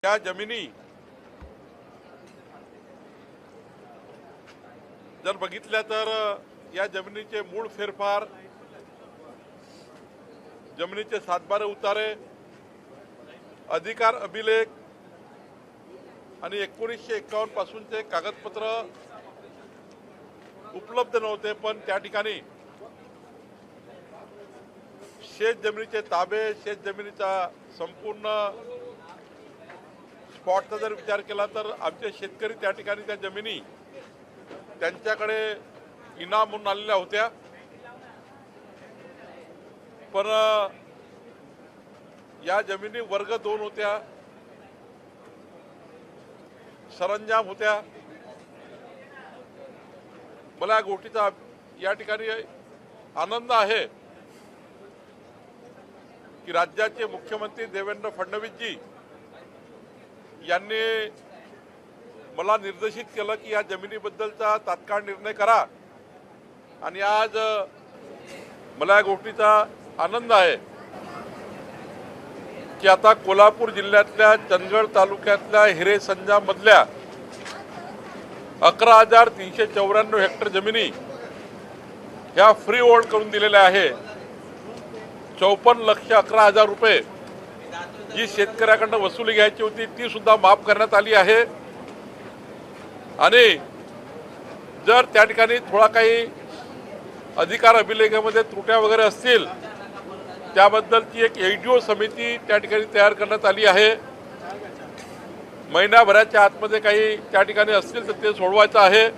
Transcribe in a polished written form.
या जमिनी जर बघितल्या तर या जमिनीचे मूळ फेरफार, जमिनीचे सातबारे उतारे, अधिकार अभिलेख आणि 1951 पासूनचे कागदपत्र उपलब्ध नव्हते। पण त्या ठिकाणी शेत जमिनीचे ताबे, शेत जमिनीचा संपूर्ण स्पॉटचा जर विचार केला तर आमचे शेतकरी त्या ठिकाणी त्या जमिनी त्यांच्याकडे इनाम म्हणून आलेल्या होत्या। पण या जमिनी वर्ग 2 होत्या, सरंजाम होत्या। मला या गोष्टीचा या ठिकाणी आनंद आहे की राज्याचे मुख्यमंत्री देवेंद्र फडणवीस जी यांनी मला निर्देशित केलं की या जमिनीबद्दलचा तात्काळ निर्णय करा। आणि आज मला या गोष्टीचा आनंद आहे की आता कोल्हापूर जिल्ह्यातल्या चंदगड तालुक्यातल्या हिरेसंजाम मधल्या 11,394 हेक्टर जमिनी ह्या फ्री होल्ड करून दिलेल्या आहे। 54,11,000 रुपये जी शेतकऱ्याकडून वसुली घ्यायची होती ती सुद्धा माफ करण्यात आली आहे। आणि जर त्या ठिकाणी थोडा काही अधिकार अभिलेखामध्ये त्रुट्या वगैरे असतील त्याबद्दलची एक एडीओ समिती त्या ठिकाणी तयार करण्यात आली आहे। महिन्याभराच्या आतमध्ये काही त्या ठिकाणी असतील तर ते सोडवायचं आहे।